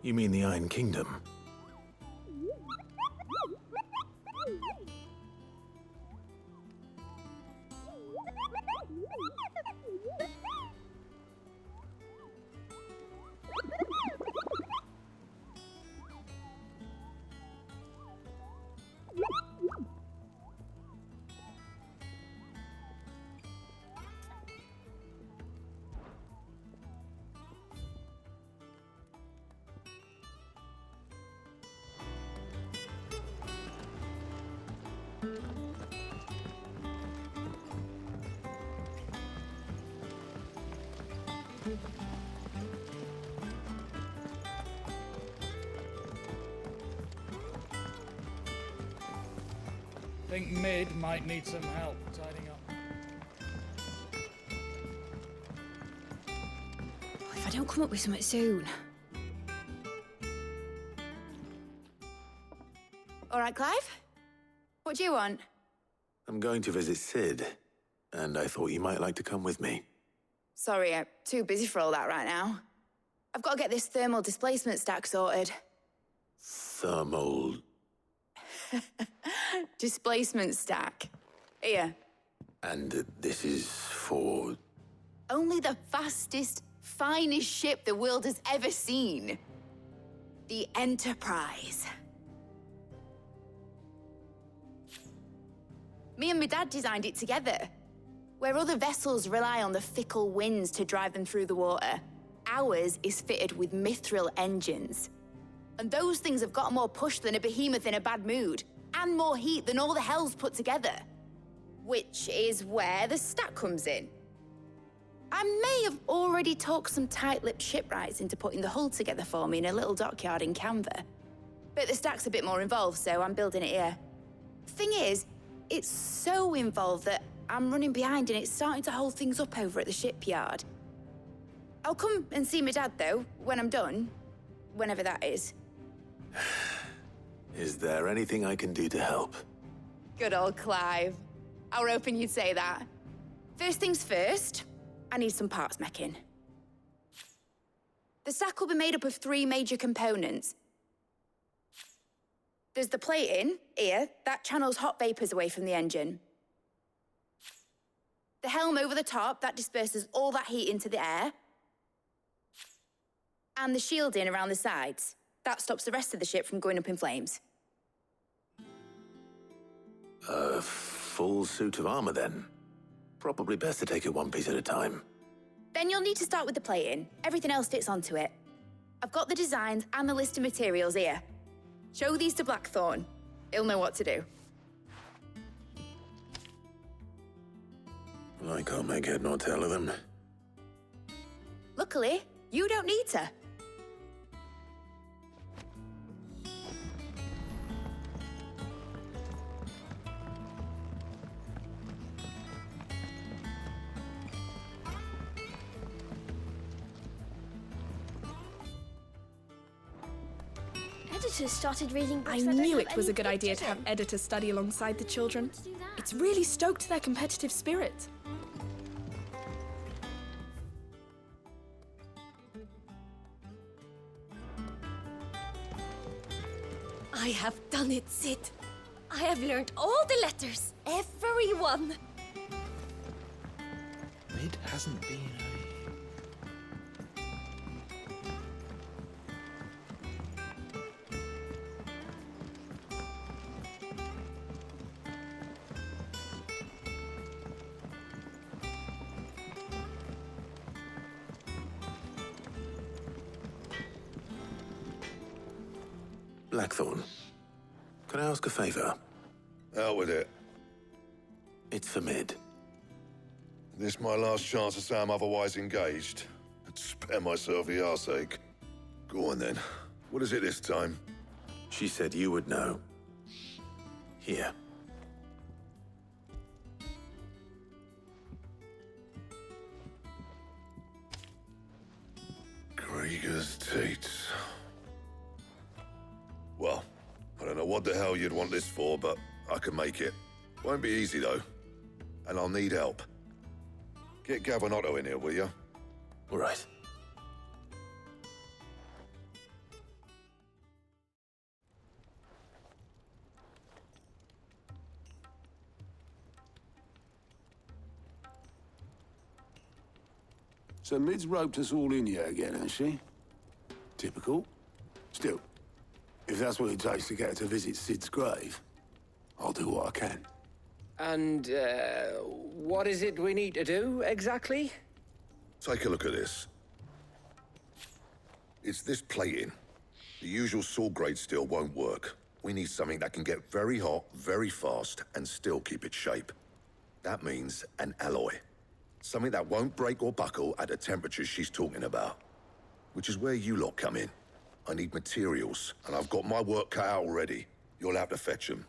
You mean the Iron Kingdom? Think Mid might need some help tidying up. If I don't come up with something soon. All right, Clive? What do you want? I'm going to visit Sid, and I thought you might like to come with me. Sorry, I'm too busy for all that right now. I've got to get this thermal displacement stack sorted. Thermal... Displacement stack. Here. And this is for... Only the fastest, finest ship the world has ever seen. The Enterprise. Me and my dad designed it together. Where other vessels rely on the fickle winds to drive them through the water, ours is fitted with mithril engines. And those things have got more push than a behemoth in a bad mood, and more heat than all the hells put together. Which is where the stack comes in. I may have already talked some tight-lipped shipwrights into putting the hull together for me in a little dockyard in Canva. But the stack's a bit more involved, so I'm building it here. Thing is, it's so involved that I'm running behind and it's starting to hold things up over at the shipyard. I'll come and see my dad, though, when I'm done. Whenever that is. Is there anything I can do to help? Good old Clive. I were hoping you'd say that. First things first, I need some parts meching. The stack will be made up of 3 major components. There's the plating, here, that channels hot vapors away from the engine. The helm over the top, that disperses all that heat into the air. And the shielding around the sides. That stops the rest of the ship from going up in flames. A full suit of armor, then? Probably best to take it one piece at a time. Then you'll need to start with the plating. Everything else fits onto it. I've got the designs and the list of materials here. Show these to Blackthorn. He'll know what to do. I can't make head nor tail of them. Luckily, you don't need to. Editors started reading books I that don't knew have it was any a good idea to pictures have in. editors study alongside the children. To do that. It's really stoked their competitive spirit. I have done it, Sid. I have learned all the letters, every one. Mid hasn't been Blackthorn, can I ask a favor? Out with it. It's for Mid. This my last chance to say I'm otherwise engaged. I'd spare myself the arseache. Go on then. What is it this time? She said you would know. Here. Krieger's teats. Well, I don't know what the hell you'd want this for, but I can make it. Won't be easy, though. And I'll need help. Get Gavin-Otto in here, will you? All right. So Mid's roped us all in here again, has she? Typical. Still, if that's what it takes to get her to visit Sid's grave, I'll do what I can. And, what is it we need to do, exactly? Take a look at this. It's this plating. The usual sword grade steel won't work. We need something that can get very hot, very fast, and still keep its shape. That means an alloy. Something that won't break or buckle at the temperatures she's talking about. Which is where you lot come in. I need materials, and I've got my work cut out already. You'll have to fetch them.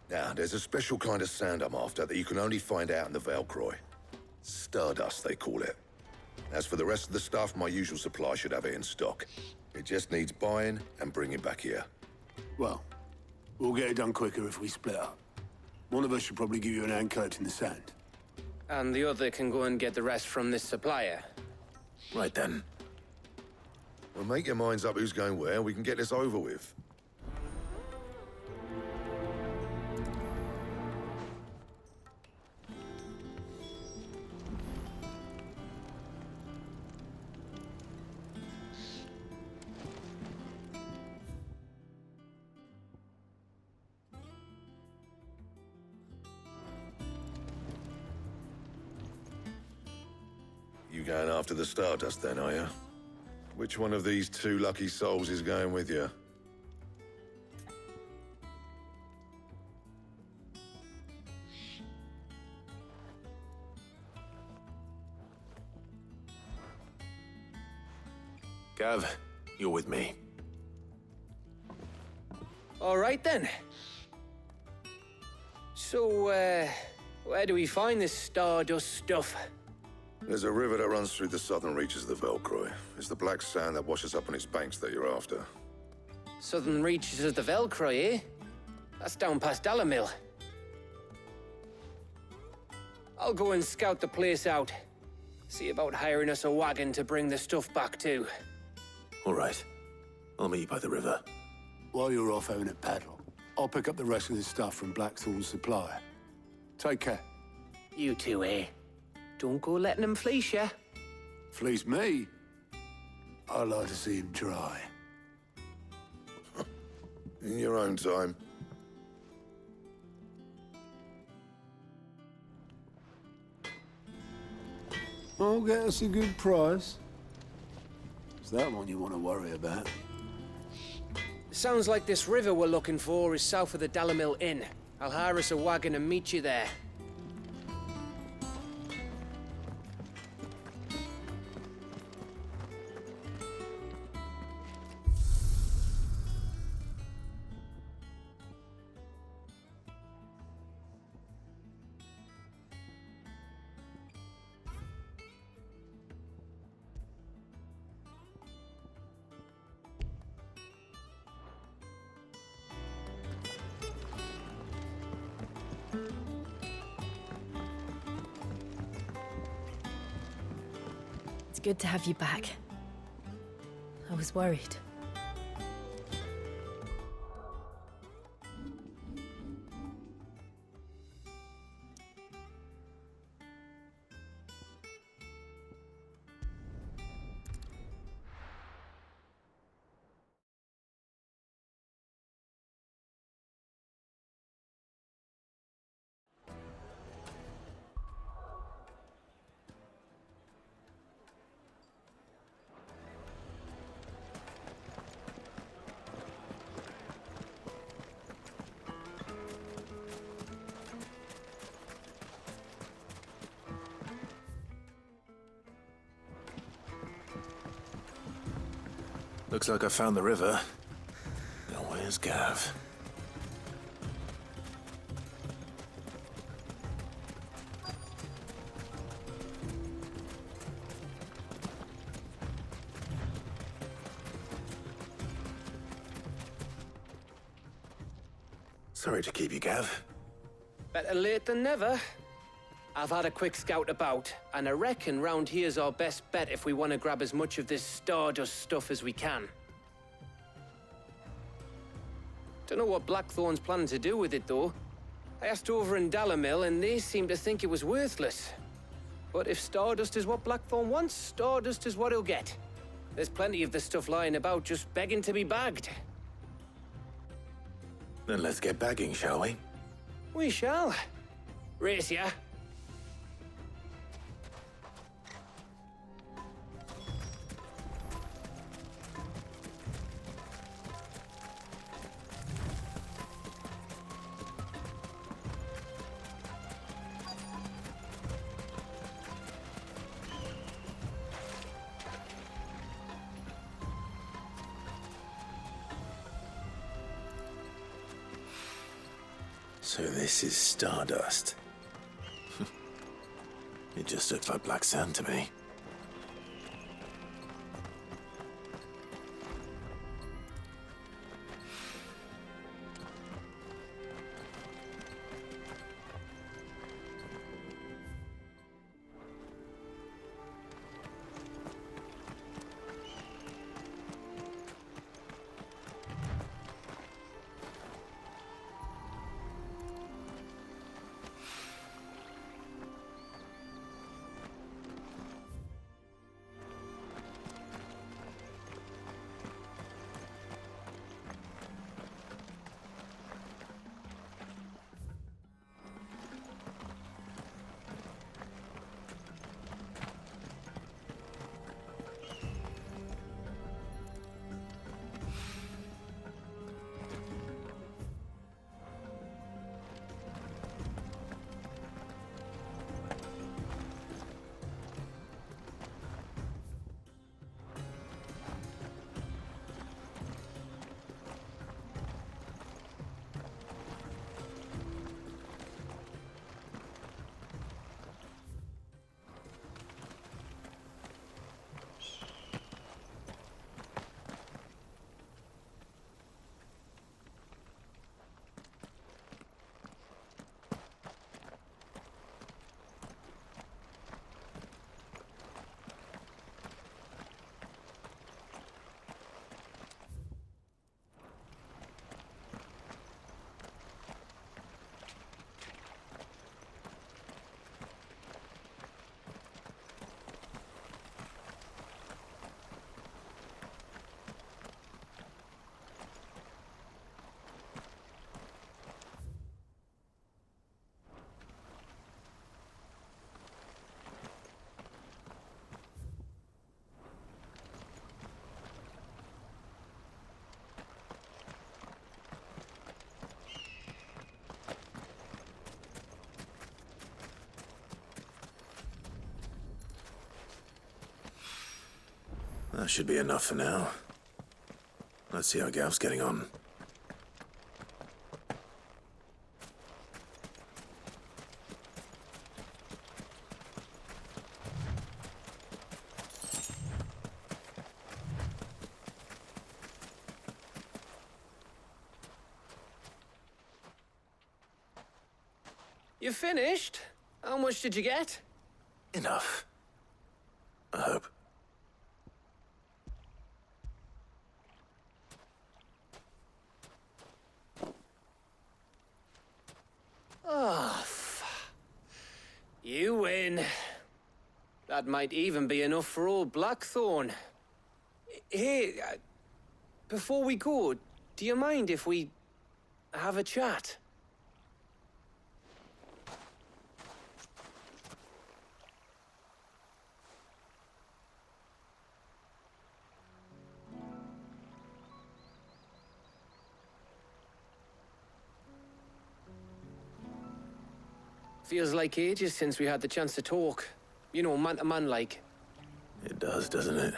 Now, there's a special kind of sand I'm after that you can only find out in the Velcroy. Stardust, they call it. As for the rest of the stuff, my usual supply should have it in stock. It just needs buying and bringing back here. Well, we'll get it done quicker if we split up. One of us should probably give you an hand collecting the sand. And the other can go and get the rest from this supplier. Right then. Well, make your minds up who's going where, we can get this over with. You going after the Stardust then, are you? Which one of these two lucky souls is going with you? Gav, you're with me. All right, then. So, where do we find this Stardust stuff? There's a river that runs through the southern reaches of the Velcroy. It's the black sand that washes up on its banks that you're after. Southern reaches of the Velcroy, eh? That's down past Dalamil. I'll go and scout the place out. See about hiring us a wagon to bring the stuff back to. All right. I'll meet you by the river. While you're off having a paddle, I'll pick up the rest of this stuff from Blackthorn's supplier. Take care. You two, eh? Don't go letting him fleece ya. Fleece me? I'd like to see him try. In your own time. I'll get us a good price. Is that one you want to worry about? Sounds like this river we're looking for is south of the Dalamil Inn. I'll hire us a wagon and meet you there. It's good to have you back. I was worried. Looks like I found the river. Now where's Gav? Sorry to keep you, Gav. Better late than never. I've had a quick scout about, and I reckon round here's our best bet if we want to grab as much of this Stardust stuff as we can. Don't know what Blackthorn's planning to do with it, though. I asked over in Dalamil, and they seem to think it was worthless. But if Stardust is what Blackthorn wants, Stardust is what he'll get. There's plenty of the stuff lying about just begging to be bagged. Then let's get bagging, shall we? We shall. Race ya. So this is Stardust. It just looks like black sand to me. That should be enough for now. Let's see how Gav's getting on. You finished? How much did you get? Enough. I hope. Oh, you win. That might even be enough for old Blackthorn. Hey, before we go, do you mind if we have a chat? Feels like ages since we had the chance to talk. You know, man to man like. It does, doesn't it?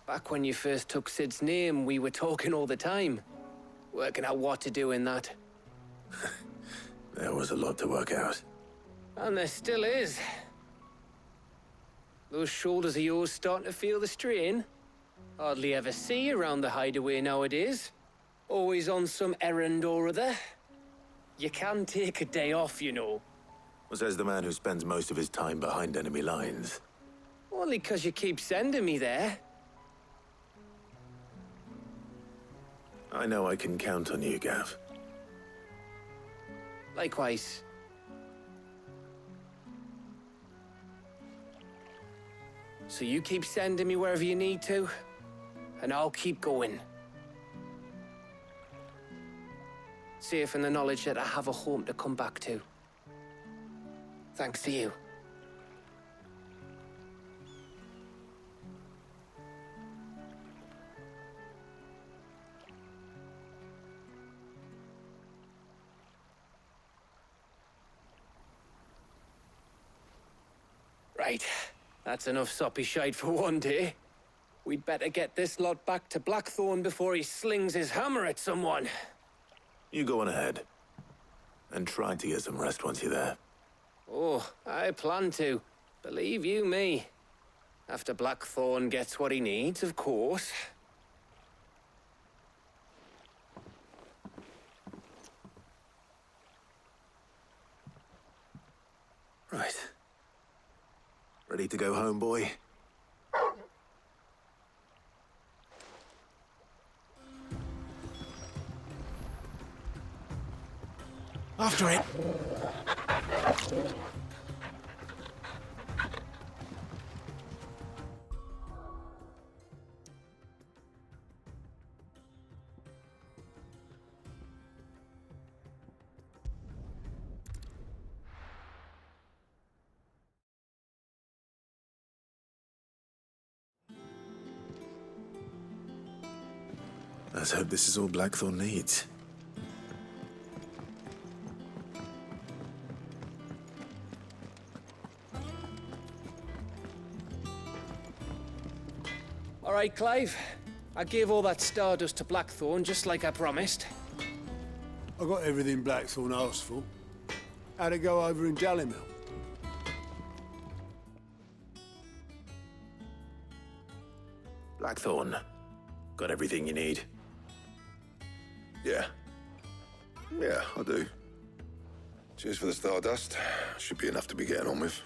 Back when you first took Sid's name, we were talking all the time. Working out what to do in that. There was a lot to work out. And there still is. Those shoulders of yours starting to feel the strain. Hardly ever see you around the hideaway nowadays. Always on some errand or other. You can take a day off, you know. Says the man who spends most of his time behind enemy lines. Only 'cause you keep sending me there. I know I can count on you, Gav. Likewise. So you keep sending me wherever you need to, and I'll keep going. Safe in the knowledge that I have a home to come back to. Thanks to you. Right, that's enough soppy shite for one day. We'd better get this lot back to Blackthorn before he slings his hammer at someone. You go on ahead. And try to get some rest once you're there. Oh, I plan to. Believe you me. After Blackthorn gets what he needs, of course. Right. Ready to go home, boy? After it. Let's hope this is all Blackthorn needs. All right, Clive. I gave all that stardust to Blackthorn, just like I promised. I got everything Blackthorn asked for. How'd it go over in Dallimel? Blackthorn, got everything you need? Yeah. Yeah, I do. Cheers for the stardust. Should be enough to be getting on with.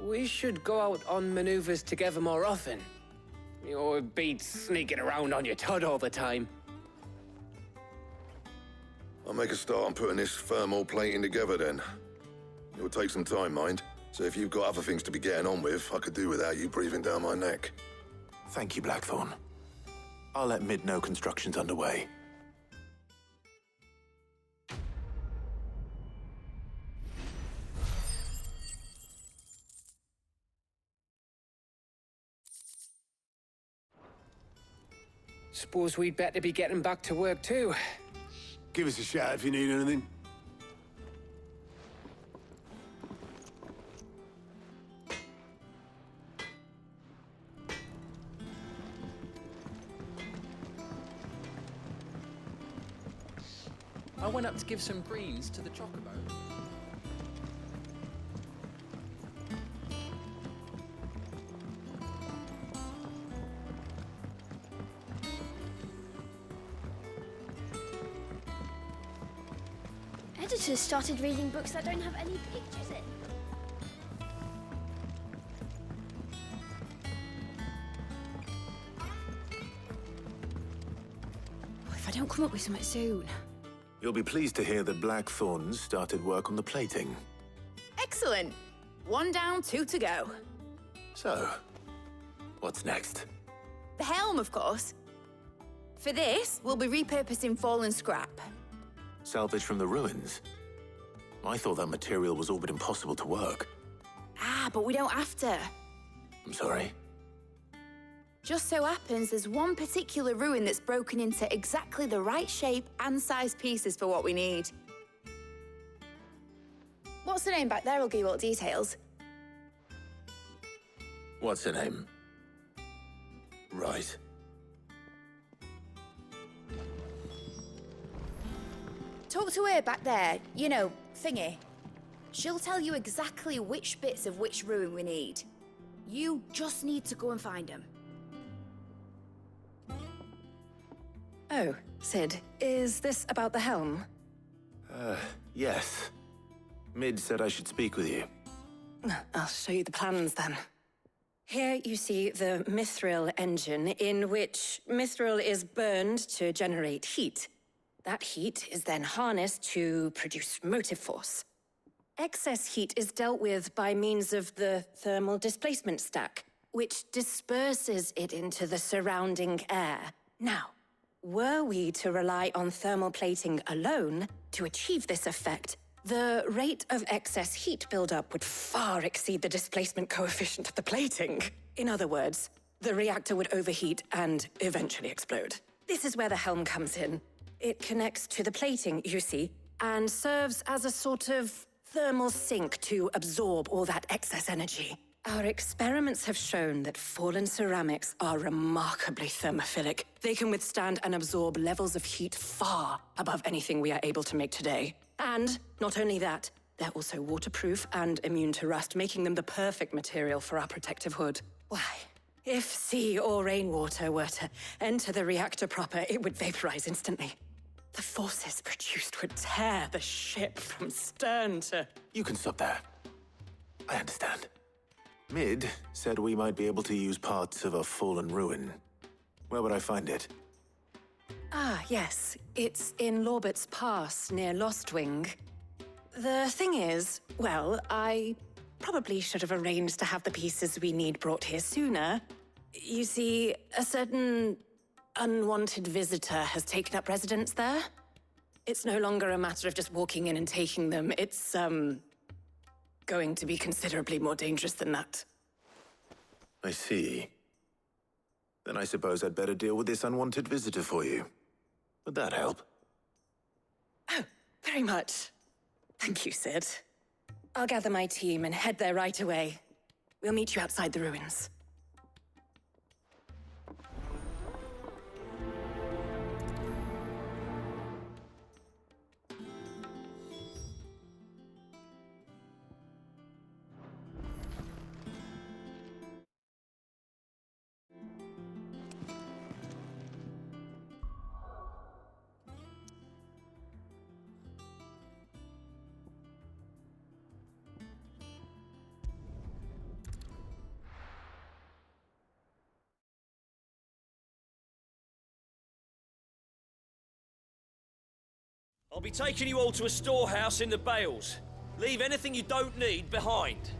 We should go out on maneuvers together more often. You know, it beats sneaking around on your Todd all the time. I'll make a start on putting this thermal plating together then. It will take some time, mind. So if you've got other things to be getting on with, I could do without you breathing down my neck. Thank you, Blackthorn. I'll let Mid know construction's underway. Suppose we'd better be getting back to work too. Give us a shout if you need anything. I went up to give some greens to the chocobo. Editors started reading books that don't have any pictures in. If I don't come up with something soon. You'll be pleased to hear that Blackthorn's started work on the plating. Excellent. 1 down, 2 to go. So, what's next? The helm, of course. For this, we'll be repurposing fallen scrap. Salvage from the ruins? I thought that material was all but impossible to work. Ah, but we don't have to. I'm sorry. Just so happens there's one particular ruin that's broken into exactly the right shape and size pieces for what we need. What's the name back there? I'll give you all the details. What's her name? Right. Talk to her back there. You know, thingy. She'll tell you exactly which bits of which ruin we need. You just need to go and find them. Oh, Sid, is this about the helm? Yes. Mid said I should speak with you. I'll show you the plans then. Here you see the mithril engine, in which mithril is burned to generate heat. That heat is then harnessed to produce motive force. Excess heat is dealt with by means of the thermal displacement stack, which disperses it into the surrounding air. Now, were we to rely on thermal plating alone to achieve this effect, the rate of excess heat buildup would far exceed the displacement coefficient of the plating. In other words, the reactor would overheat and eventually explode. This is where the helm comes in. It connects to the plating, you see, and serves as a sort of thermal sink to absorb all that excess energy. Our experiments have shown that fallen ceramics are remarkably thermophilic. They can withstand and absorb levels of heat far above anything we are able to make today. And not only that, they're also waterproof and immune to rust, making them the perfect material for our protective hood. Why, if sea or rainwater were to enter the reactor proper, it would vaporize instantly. The forces produced would tear the ship from stern to... You can stop there. I understand. Mid said we might be able to use parts of a fallen ruin. Where would I find it? Ah, yes. It's in Lorbert's Pass, near Lostwing. The thing is, well, I probably should have arranged to have the pieces we need brought here sooner. You see, a certain unwanted visitor has taken up residence there. It's no longer a matter of just walking in and taking them. It's, going to be considerably more dangerous than that. I see. Then I suppose I'd better deal with this unwanted visitor for you. Would that help? Oh, very much. Thank you, Sid. I'll gather my team and head there right away. We'll meet you outside the ruins. I'll be taking you all to a storehouse in the Bales. Leave anything you don't need behind.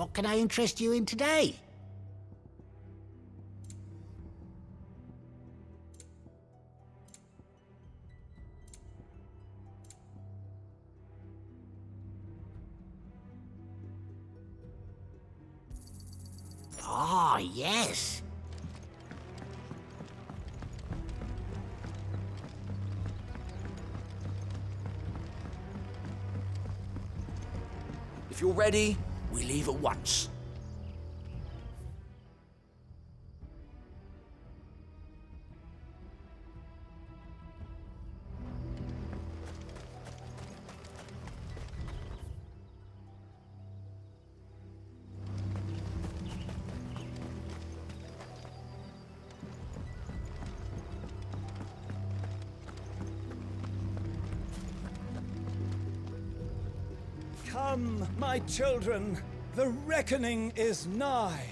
What can I interest you in today? Ah, yes. If you're ready, we leave at once. Come, my children, the reckoning is nigh.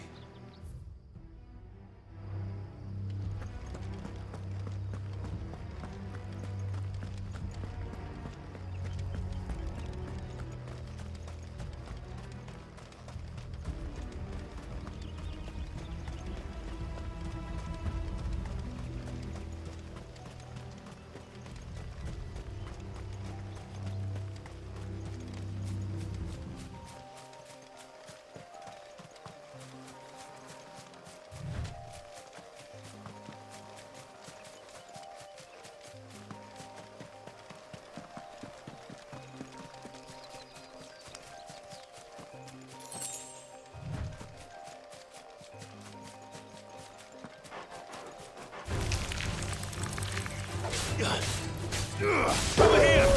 Over here!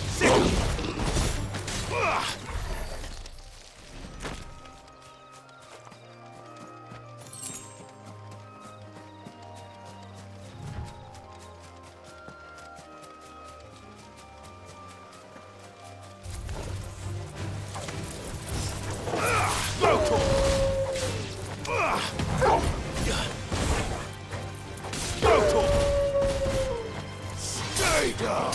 Sick! Stay down.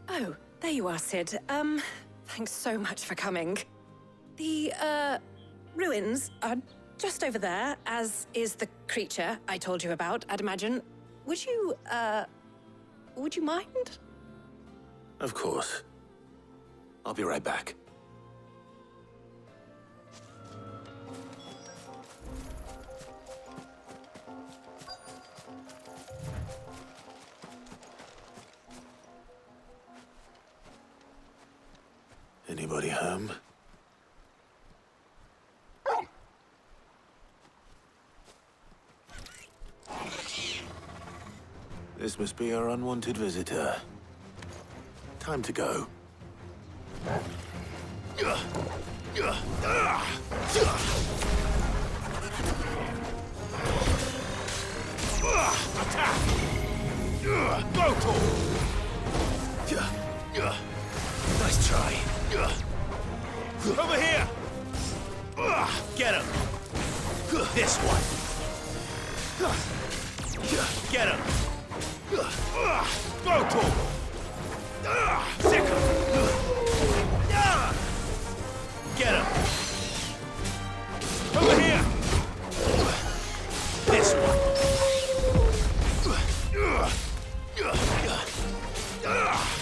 Oh, there you are, Sid. Thanks so much for coming. The, ruins are just over there, as is the creature I told you about, I'd imagine. Would you mind? Of course. I'll be right back. Anybody home? This must be our unwanted visitor. Time to go. Attack! Go, nice try. Over here! Get him! This one! Get him! Go to him! Sick him! Get him! Over here! This one!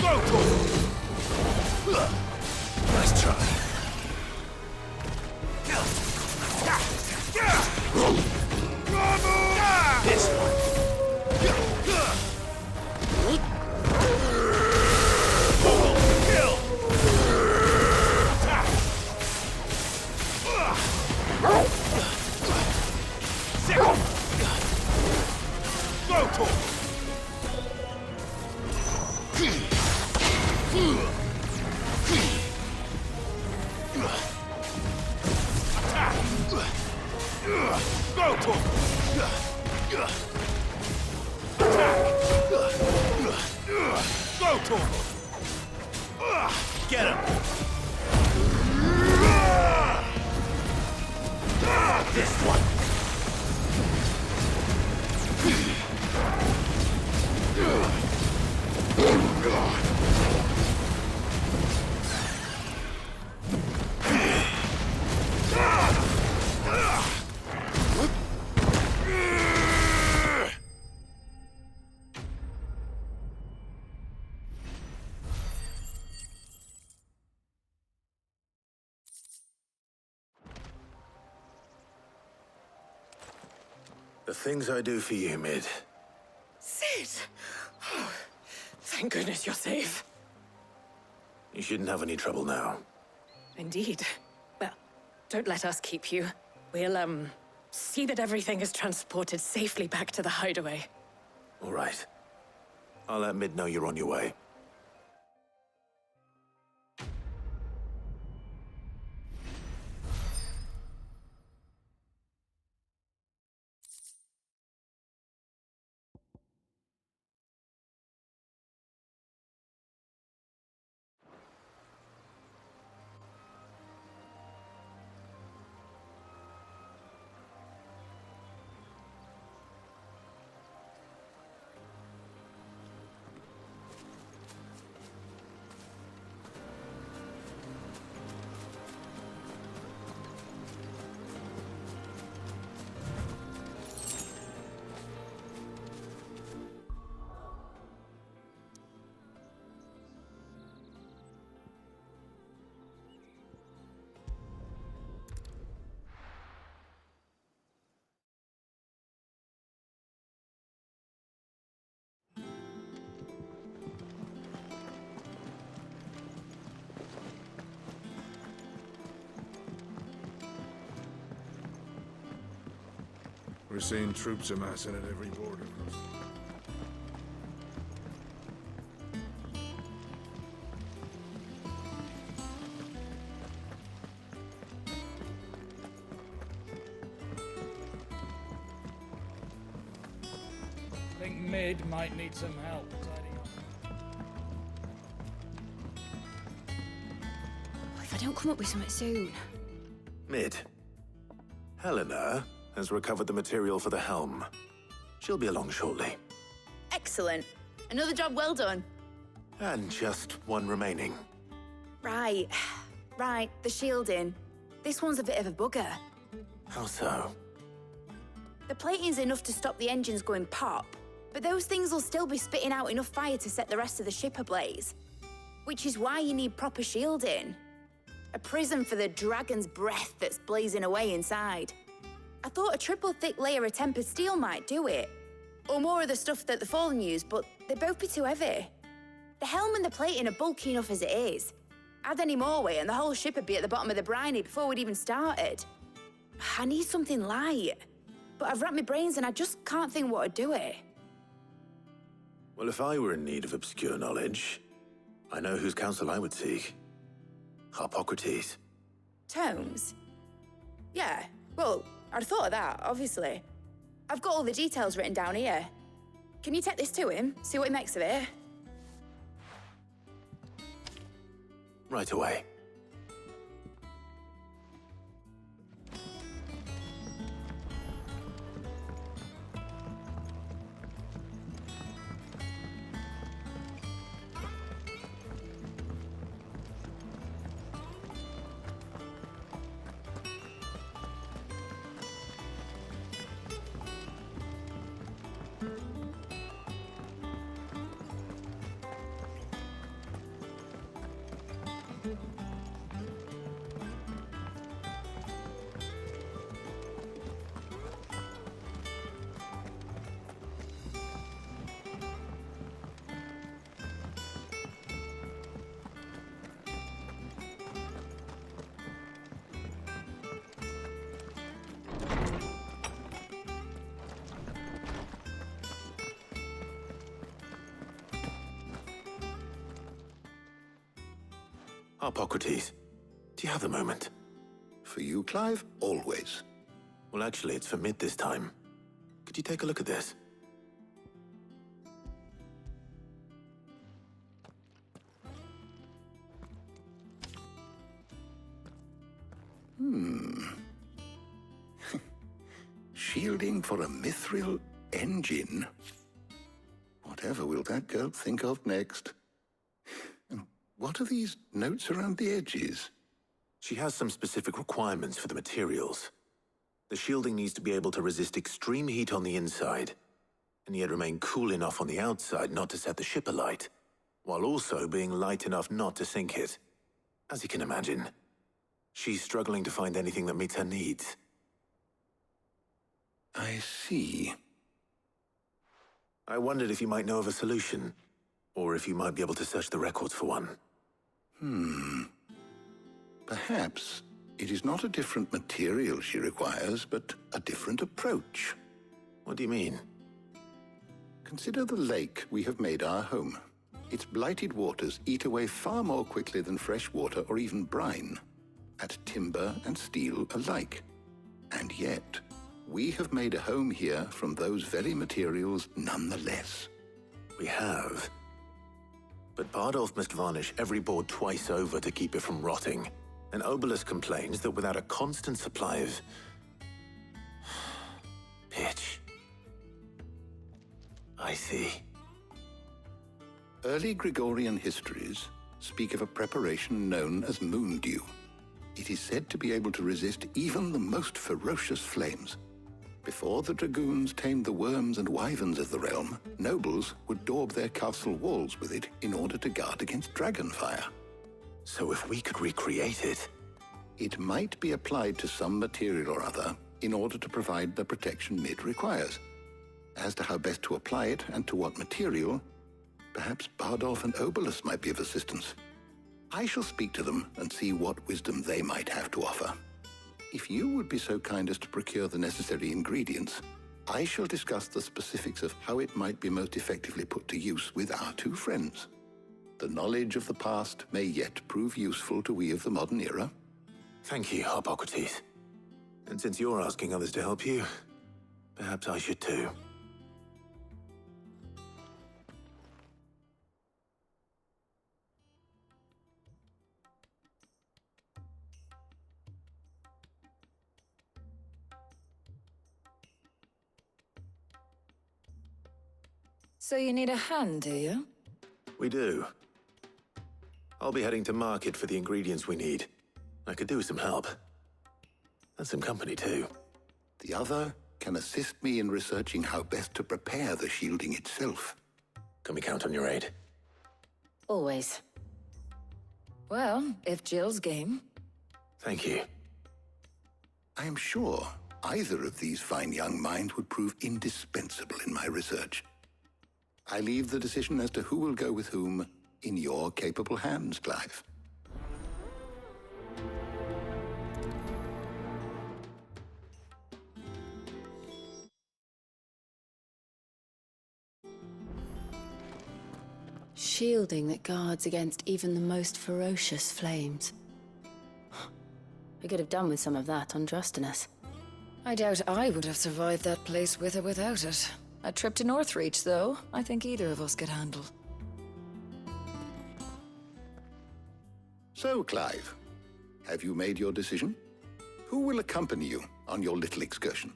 Go to him! Nice try. This one. Kill. Attack. Sick. Go to him. Attack. Go to him. Go to him! Get him! This one! The things I do for you, Mid. Sid! Oh, thank goodness you're safe. You shouldn't have any trouble now. Indeed. Well, don't let us keep you. We'll, see that everything is transported safely back to the hideaway. All right. I'll let Mid know you're on your way. We're seeing troops amassing at every border crossing. I think Mid might need some help tidying up. If I don't come up with something soon. Mid. Helena has recovered the material for the helm. She'll be along shortly. Excellent. Another job well done. And just one remaining. Right. Right, the shielding. This one's a bit of a bugger. How so? The plating's enough to stop the engines going pop, but those things will still be spitting out enough fire to set the rest of the ship ablaze. Which is why you need proper shielding. A prison for the dragon's breath that's blazing away inside. I thought a triple thick layer of tempered steel might do it. Or more of the stuff that the Fallen use, but they'd both be too heavy. The helm and the plating are bulky enough as it is. Add any more weight and the whole ship would be at the bottom of the briny before we'd even started. I need something light. But I've racked my brains and I just can't think what would do it. Well, if I were in need of obscure knowledge, I know whose counsel I would seek. Harpocrates. Tomes? Yeah, well, I'd have thought of that, obviously. I've got all the details written down here. Can you take this to him, see what he makes of it? Right away. Harpocrates, do you have a moment? For you, Clive? Always. Well, actually, it's for Mid this time. Could you take a look at this? Shielding for a mithril engine? Whatever will that girl think of next? And what are these notes around the edges? She has some specific requirements for the materials. The shielding needs to be able to resist extreme heat on the inside, and yet remain cool enough on the outside not to set the ship alight, while also being light enough not to sink it. As you can imagine, she's struggling to find anything that meets her needs. I see. I wondered if you might know of a solution, or if you might be able to search the records for one. Perhaps it is not a different material she requires, but a different approach. What do you mean? Consider the lake we have made our home. Its blighted waters eat away far more quickly than fresh water or even brine, at timber and steel alike. And yet, we have made a home here from those very materials nonetheless. We have. But Bardolph must varnish every board twice over to keep it from rotting. And Obelus complains that without a constant supply of pitch. I see. Early Gregorian histories speak of a preparation known as moon dew. It is said to be able to resist even the most ferocious flames. Before the dragoons tamed the worms and wyverns of the realm, nobles would daub their castle walls with it in order to guard against dragon fire. So if we could recreate it... It might be applied to some material or other in order to provide the protection Mid requires. As to how best to apply it and to what material, perhaps Bardolph and Obelus might be of assistance. I shall speak to them and see what wisdom they might have to offer. If you would be so kind as to procure the necessary ingredients, I shall discuss the specifics of how it might be most effectively put to use with our two friends. The knowledge of the past may yet prove useful to we of the modern era. Thank you, Hippocrates. And since you're asking others to help you, perhaps I should too. So you need a hand, do you? We do. I'll be heading to market for the ingredients we need. I could do with some help. And some company, too. The other can assist me in researching how best to prepare the shielding itself. Can we count on your aid? Always. Well, if Jill's game. Thank you. I am sure either of these fine young minds would prove indispensable in my research. I leave the decision as to who will go with whom in your capable hands, Clive. Shielding that guards against even the most ferocious flames. We could have done with some of that on Drustinus. I doubt I would have survived that place with or without it. A trip to Northreach, though, I think either of us could handle. So, Clive, have you made your decision? Who will accompany you on your little excursion?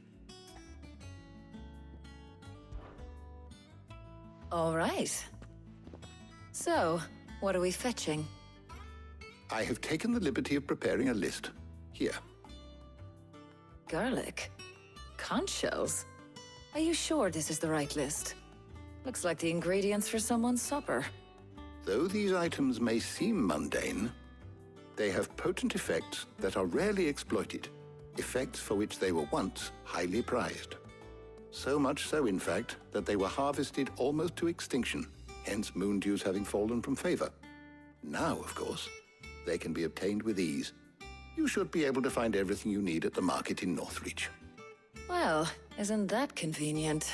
All right. So, what are we fetching? I have taken the liberty of preparing a list. Here. Garlic? Conch shells? Are you sure this is the right list? Looks like the ingredients for someone's supper. Though these items may seem mundane, they have potent effects that are rarely exploited, effects for which they were once highly prized. So much so, in fact, that they were harvested almost to extinction, hence moon dews having fallen from favor. Now, of course, they can be obtained with ease. You should be able to find everything you need at the market in Northreach. Well, isn't that convenient?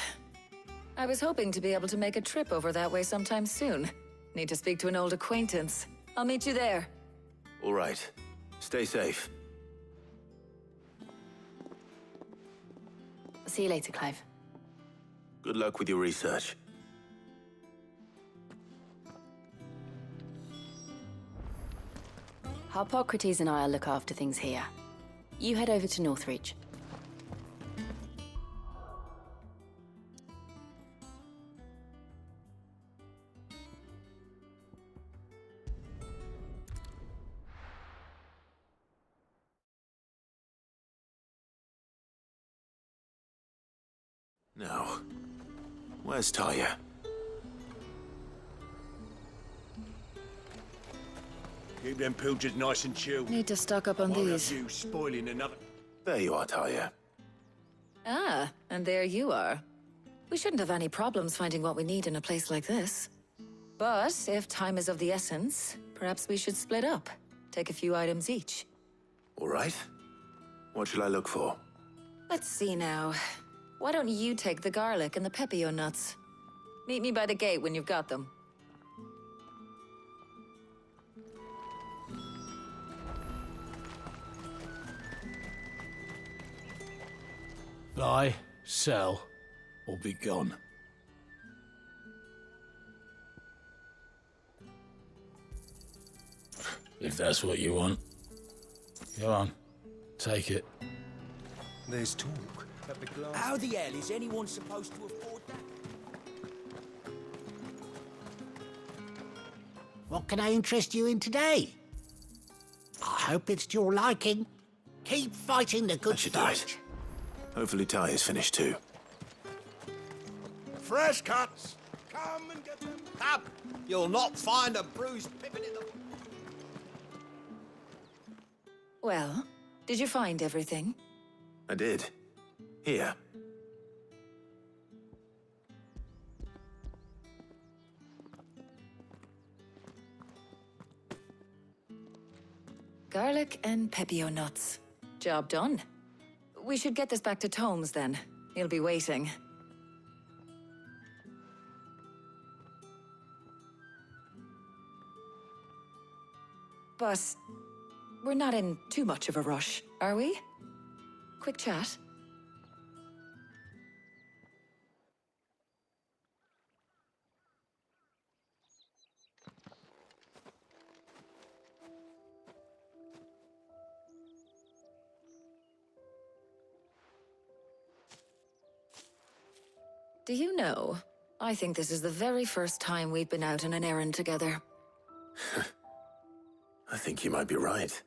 I was hoping to be able to make a trip over that way sometime soon. Need to speak to an old acquaintance. I'll meet you there. All right. Stay safe. I'll see you later, Clive. Good luck with your research. Hippocrates and I'll look after things here. You head over to Northreach. Now, where's Taya? Keep them pilchards nice and chilled. Need to stock up on Won't have these. you spoiling another. There you are, Taya. Ah, and there you are. We shouldn't have any problems finding what we need in a place like this. But if time is of the essence, perhaps we should split up. Take a few items each. All right. What should I look for? Let's see now. Why don't you take the garlic and the pepio nuts? Meet me by the gate when you've got them. Buy, sell, or be gone. If that's what you want. Go on, take it. There's talk. How the hell is anyone supposed to afford that? What can I interest you in today? I hope it's to your liking. Keep fighting the good That's your fight. diet. Hopefully Taya's finished too. Fresh cuts! Come and get them. Come! You'll not find a bruised pippin in the... Well, did you find everything? I did. Here. Garlic and pepio nuts. Job done. We should get this back to Tomes then. He'll be waiting. But we're not in too much of a rush, are we? Quick chat. Do you know, I think this is the very first time we've been out on an errand together. I think you might be right.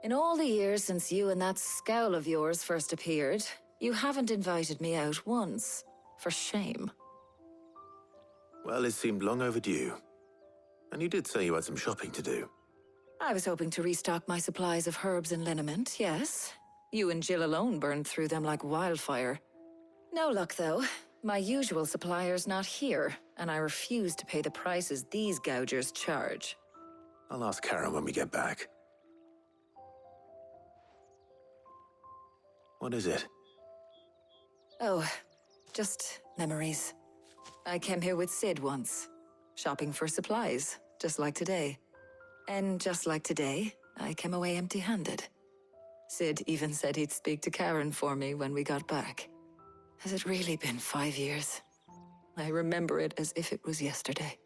In all the years since you and that scowl of yours first appeared, you haven't invited me out once. For shame. Well, it seemed long overdue. And you did say you had some shopping to do. I was hoping to restock my supplies of herbs and liniment, yes. You and Jill alone burned through them like wildfire. No luck, though. My usual supplier's not here, and I refuse to pay the prices these gougers charge. I'll ask Karen when we get back. What is it? Oh, just memories. I came here with Sid once, shopping for supplies, just like today. And just like today, I came away empty-handed. Sid even said he'd speak to Karen for me when we got back. Has it really been 5 years? I remember it as if it was yesterday.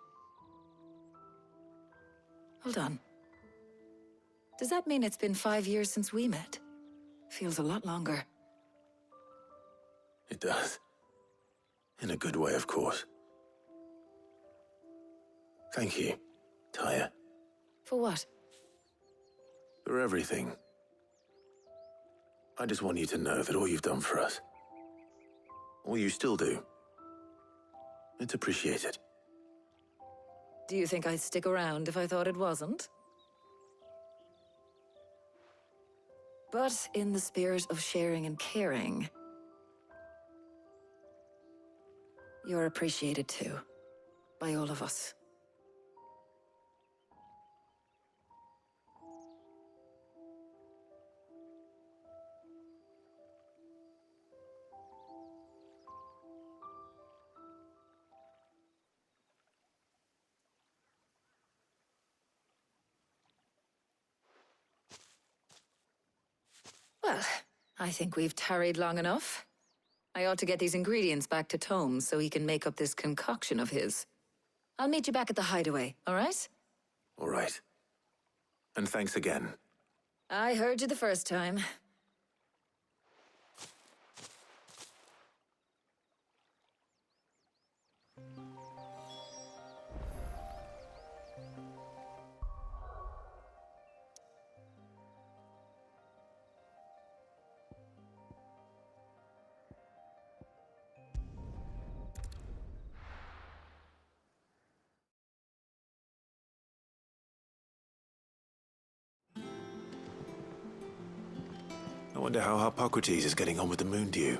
Hold on. Does that mean it's been 5 years since we met? Feels a lot longer. It does. In a good way, of course. Thank you, Tyre. For what? For everything. I just want you to know that all you've done for us, all you still do, it's appreciated. Do you think I'd stick around if I thought it wasn't? But in the spirit of sharing and caring, you're appreciated too, by all of us. Well, I think we've tarried long enough. I ought to get these ingredients back to Tome so he can make up this concoction of his. I'll meet you back at the hideaway, all right? All right. And thanks again. I heard you the first time. I wonder how Hippocrates is getting on with the moon dew.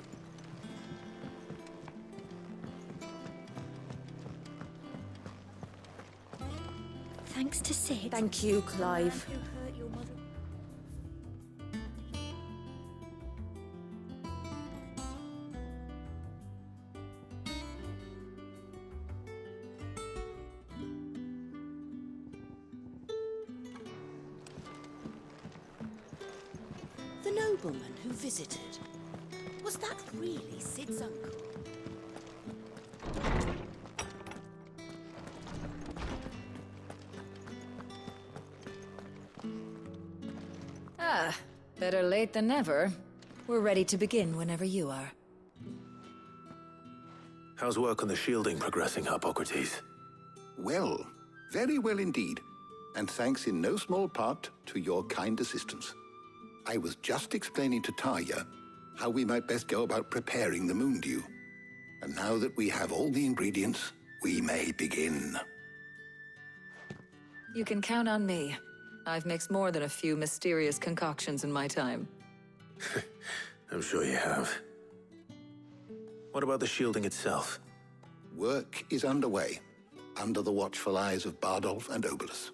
Thanks to Sid. Thank you, Clive. The nobleman who visited. Was that really Sid's uncle? Ah, better late than never. We're ready to begin whenever you are. How's work on the shielding progressing, Hippocrates? Well, very well indeed. And thanks in no small part to your kind assistance. I was just explaining to Tarja how we might best go about preparing the moon dew. And now that we have all the ingredients, we may begin. You can count on me. I've mixed more than a few mysterious concoctions in my time. I'm sure you have. What about the shielding itself? Work is underway, under the watchful eyes of Bardolph and Obolus.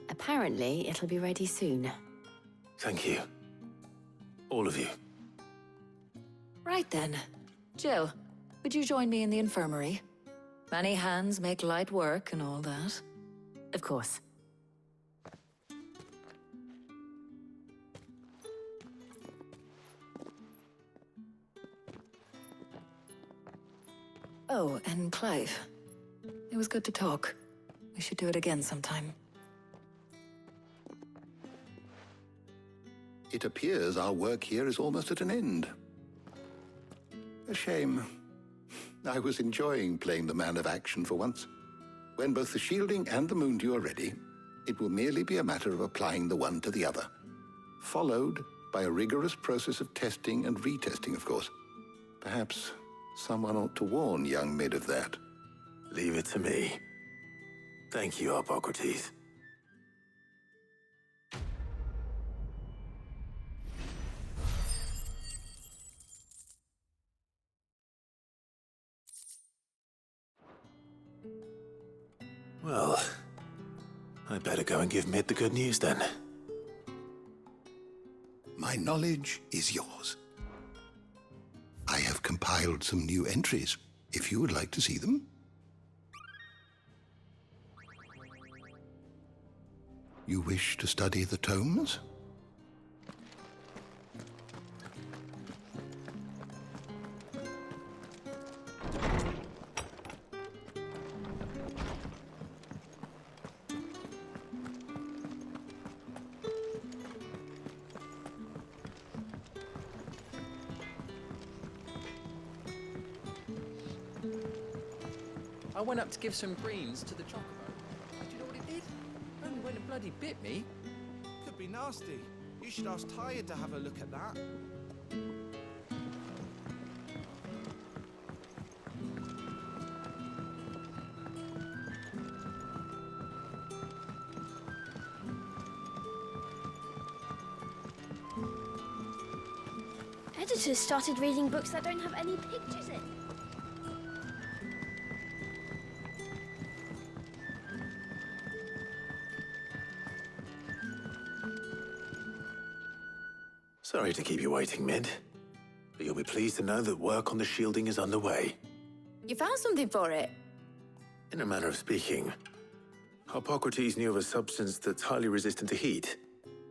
Apparently, it'll be ready soon. Thank you. All of you. Right then. Jill, would you join me in the infirmary? Many hands make light work and all that. Of course. Oh, and Clive. It was good to talk. We should do it again sometime. It appears our work here is almost at an end. A shame. I was enjoying playing the man of action for once. When both the shielding and the moondew are ready, it will merely be a matter of applying the one to the other. Followed by a rigorous process of testing and retesting, of course. Perhaps someone ought to warn young Mid of that. Leave it to me. Thank you, Hippocrates. Well, I better go and give Mid the good news then. My knowledge is yours. I have compiled some new entries, if you would like to see them. You wish to study the tomes? I went up to give some greens to the chocobo. Do you know what it did? Only went and bloody bit me. Could be nasty. You should ask Tired to have a look at that. Editors started reading books that don't have any pictures in. Sorry to keep you waiting, Mid. But you'll be pleased to know that work on the shielding is underway. You found something for it? In a manner of speaking, Hippocrates knew of a substance that's highly resistant to heat.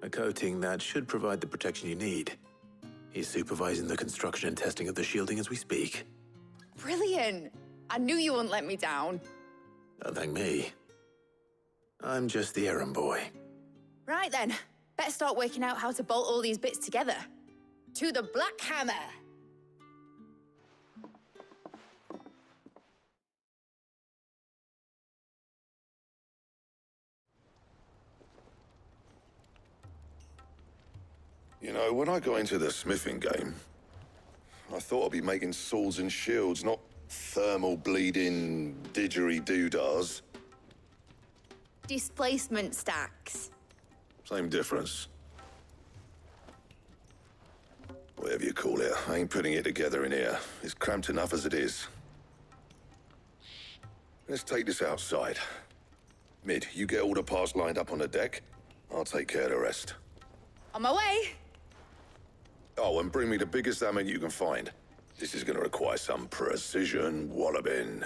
A coating that should provide the protection you need. He's supervising the construction and testing of the shielding as we speak. Brilliant! I knew you wouldn't let me down. Don't thank me. I'm just the errand boy. Right then, better start working out how to bolt all these bits together. To the Black Hammer! You know, when I got into the smithing game, I thought I'd be making swords and shields, not thermal bleeding didgeridoo-dahs. Displacement stacks. Same difference. Whatever you call it, I ain't putting it together in here. It's cramped enough as it is. Let's take this outside. Mid, you get all the parts lined up on the deck. I'll take care of the rest. On my way! Oh, and bring me the biggest hammer you can find. This is gonna require some precision walloping.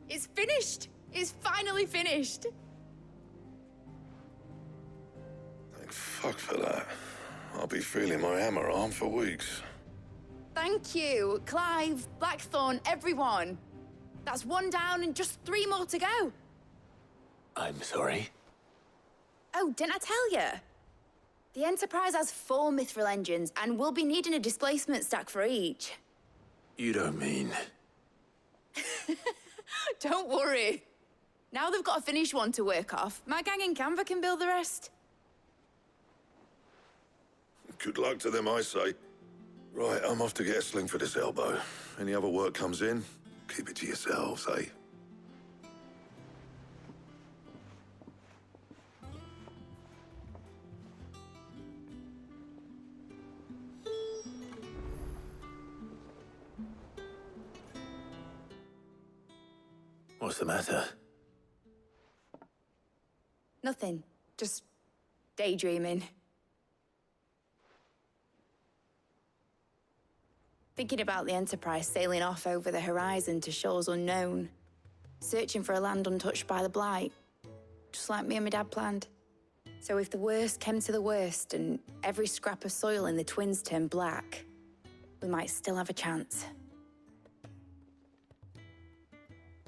It's finished! It's finally finished! Thank fuck for that. I'll be feeling my hammer arm for weeks. Thank you, Clive, Blackthorn, everyone. That's one down and just 3 more to go. I'm sorry. Oh, didn't I tell you? The Enterprise has 4 mithril engines, and we'll be needing a displacement stack for each. You don't mean... Don't worry. Now they've got a finished one to work off. My gang in Canva can build the rest. Good luck to them, I say. Right, I'm off to get a sling for this elbow. Any other work comes in, keep it to yourselves, eh? What's the matter? Nothing. Just daydreaming. Thinking about the Enterprise sailing off over the horizon to shores unknown. Searching for a land untouched by the Blight. Just like me and my dad planned. So if the worst came to the worst and every scrap of soil in the Twins turned black, we might still have a chance.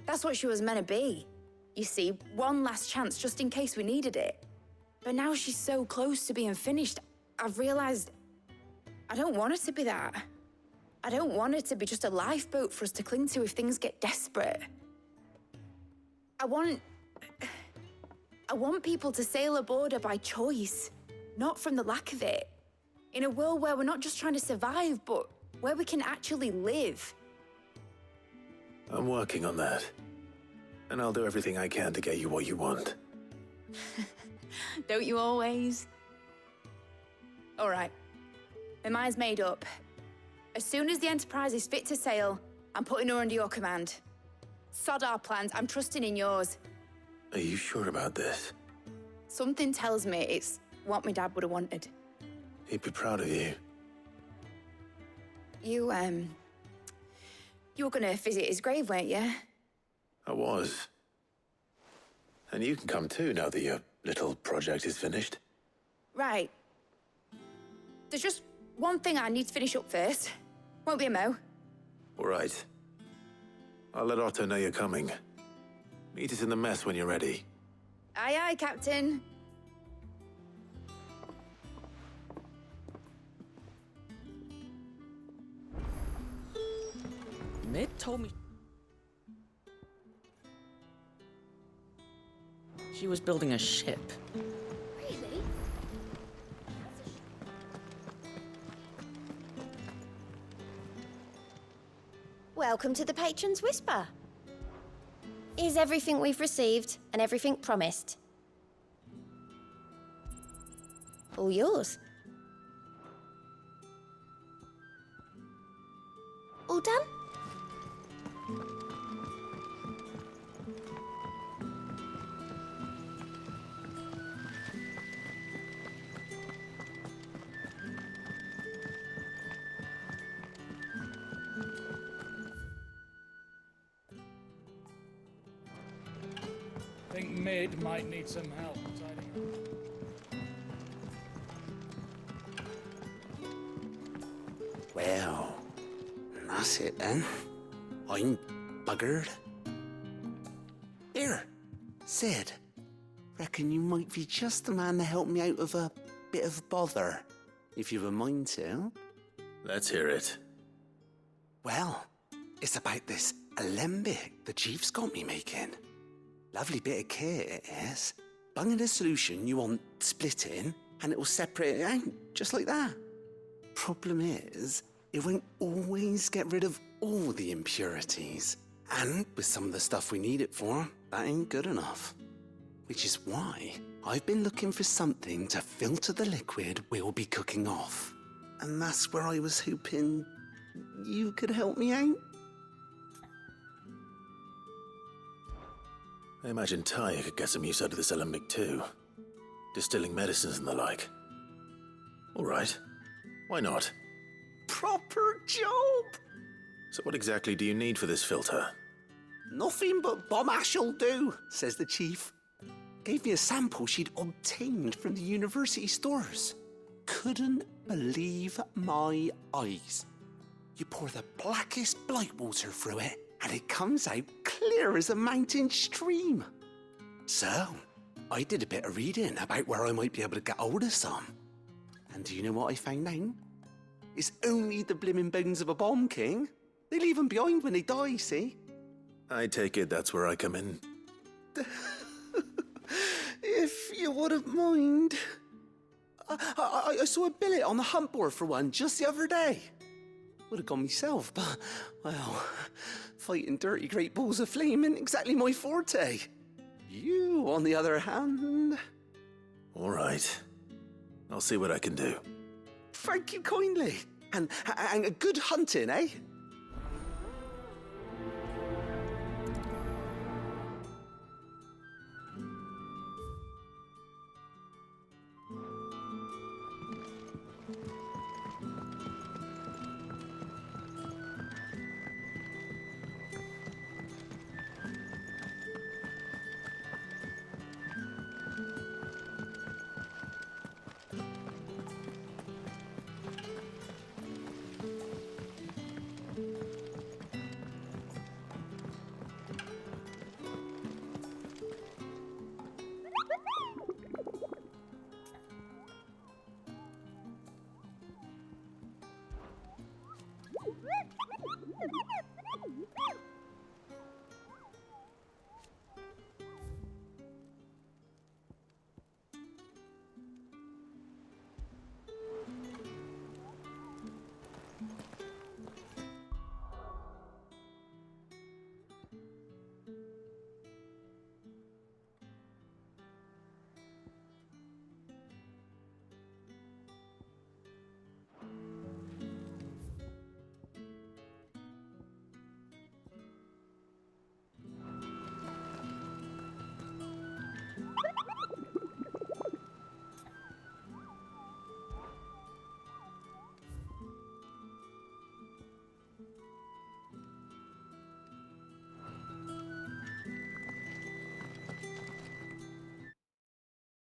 That's what she was meant to be. You see, one last chance just in case we needed it. But now she's so close to being finished, I've realized I don't want it to be that. I don't want it to be just a lifeboat for us to cling to if things get desperate. I want people to sail aboard her by choice, not from the lack of it. In a world where we're not just trying to survive, but where we can actually live. I'm working on that. And I'll do everything I can to get you what you want. Don't you always? All right. My mind's made up. As soon as the Enterprise is fit to sail, I'm putting her under your command. Sod our plans, I'm trusting in yours. Are you sure about this? Something tells me it's what my dad would have wanted. He'd be proud of you. You were gonna visit his grave, weren't you? I was. And you can come too now that your little project is finished. Right. There's just one thing I need to finish up first. Won't be a mo. All right. I'll let Otto know you're coming. Meet us in the mess when you're ready. Aye, aye, Captain. Mid told me she was building a ship. Really? Welcome to the Patron's Whisper. Is everything we've received and everything promised? All yours. All done? I think Mid might need some help tidying up. Well, that's it then. I'm buggered. Here, Sid. Reckon you might be just the man to help me out of a bit of bother, if you've a mind to. Let's hear it. Well, it's about this alembic the Chief's got me making. Lovely bit of kit it is. Bunging a solution you want splitting, and it will separate it out, just like that. Problem is, it won't always get rid of all the impurities. And with some of the stuff we need it for, that ain't good enough. Which is why I've been looking for something to filter the liquid we'll be cooking off. And that's where I was hoping you could help me out. I imagine Ty could get some use out of this alembic too. Distilling medicines and the like. All right. Why not? Proper job! So what exactly do you need for this filter? Nothing but bomb ash'll do, says the Chief. Gave me a sample she'd obtained from the university stores. Couldn't believe my eyes. You pour the blackest blight water through it, and it comes out clear as a mountain stream. So, I did a bit of reading about where I might be able to get hold of some. And do you know what I found out? It's only the blimmin' bones of a bomb king. They leave them behind when they die, see? I take it that's where I come in. If you wouldn't mind. I saw a billet on the hunt board for one just the other day. Would have gone myself, but, well, fighting dirty great balls of flame isn't exactly my forte. You, on the other hand... All right. I'll see what I can do. Thank you kindly. And good hunting, eh?